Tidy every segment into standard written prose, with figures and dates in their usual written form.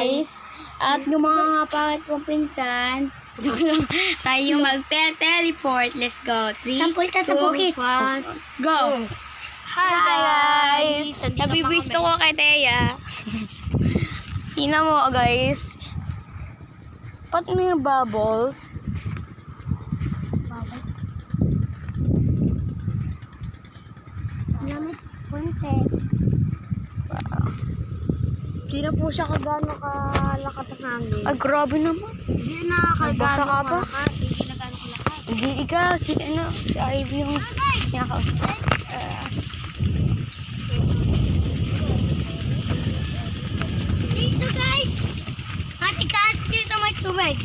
guys. At yung mga pangit kong pinsan, tayo mag-teleport. Let's go. 3, Sampul ka sa 2, bukid. 1, go. Hi guys. Nabibisto ko kay Teya. Tingnan mo guys. Ba't may bubbles? Lamit punte. Hindi na po siya kagano kalakat ng hangin. Ay, grabe naman. Hindi na Nagbasa ka kagano pa? kalakat. Hindi na gano'ng kalakat. Hindi ikaw, si Ivy yung kinakausap. Dito guys. Matikas dito may tubig.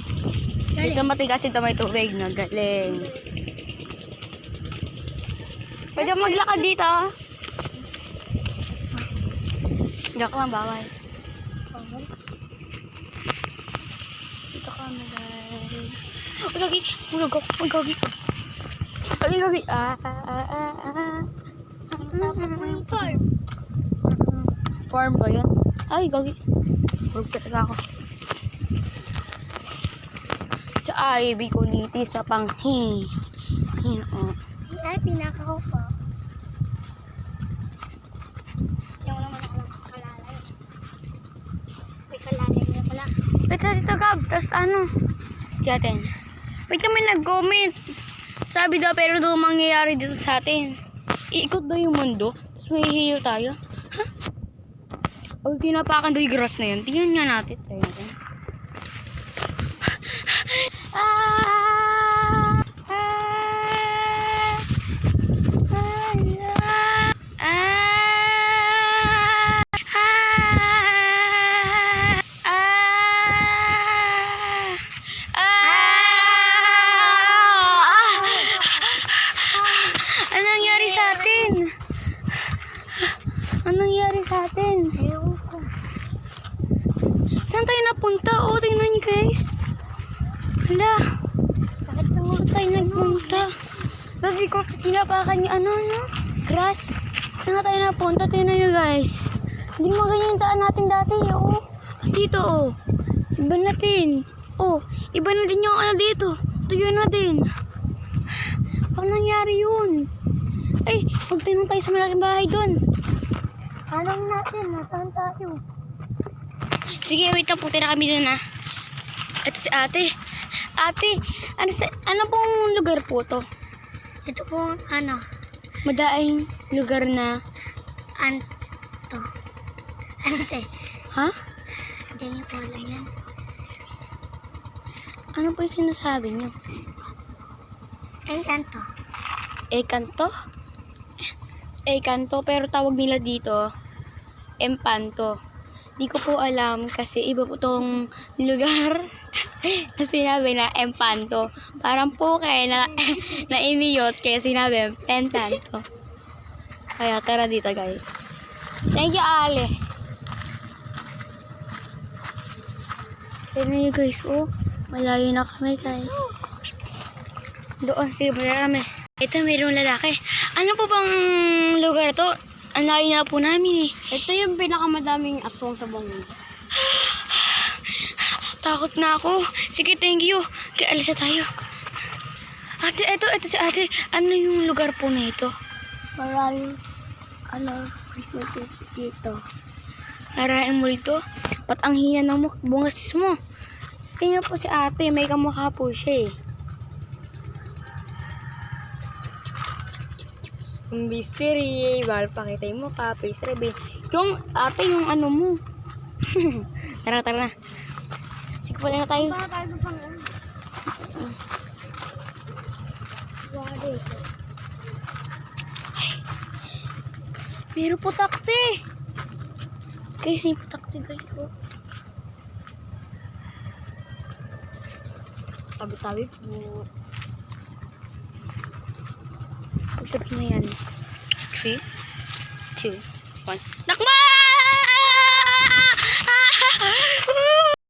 Dito matigas, ito may tubig na galing. Pwede maglakad dito. Joke lang, bawal. Dito ka na guys. Oh, gagi. Ulog ako. Oh, gagi. Gagi, gagi. Yung farm. Farm ba yan? Ay, gagi. Ulog talaga ako. Sa Ivy kulitis na panghi. Ayun, oh. Si ay pinakaw pa. Yung naman ako kalalay. May kalalay na pala. Dito, Gab. Tapos ano? Tiyatin. Wait naman nag-comment. Sabi daw, pero daw mangyayari dito sa atin. Iikot daw yung mundo. Tapos may hihil tayo. Ha? O, pinapakan daw yung grass na yun. Tingnan nga natin. Tayo natin. Anong nangyari sa atin? Anong nangyari sa atin? Ewan ko. Saan tayo napunta? Oh, tingnan niyo guys. Hala, Sakit ng saan tayo nagpunta? Lagi ko tinapakan yung ano, no? Grass. Saan na tayo napunta? Tingnan niyo guys. Hindi mo ganyan yung daan natin dati, oh. At dito, oh. Iba natin. Oh, iba na din yung ano dito. Tuyo na din. Ano nangyari yun? Ay, magtanong tayo sa malaking bahay doon. Anong natin? Nasaan tayo? Sige, wait lang. Punta na kami doon, ha. Ito si ate. Ate, ano pong lugar po to? Ito po ano? Madaing lugar na... Anto. Ante. Ha? Hindi niyo po alam yan. Ano po yung sinasabi niyo? Encanto. Ekanto? Ekanto, pero tawag nila dito, Empanto. Di ko po alam kasi iba po tong lugar na sinabi na Empanto. Parang po kayo na iniyot kaya sinabi Pentanto. Kaya tara dito guys. Thank you, Ale. Tignan nyo guys, oh. Malayo na kami guys. Doon, sige, punta kami. Ito, mayroong lalaki. Ano po bang lugar to? Ang layo na po namin eh. Ito yung pinakamadaming aswang sa buong mundo. Takot na ako. Sige, thank you. Kaya alis na tayo. Ate, ito si ate. Ano yung lugar po na ito? Maraming multo dito. Maraming multo? Ba't ang hina ng bungasis mo? Tingnan po si ate. May kamukha po siya eh. Mystery. Bawal pakita yung mukha. Face reveal. Yung ate, yung ano mo. Tara na. Sige, pala na tayo. Baka tayo pang ano? Wari. Meron po takte. Guys, may putakte guys. Oh. Tabi-tabi po. Pag sabihin na yan. 3, 2, 1. Nakma!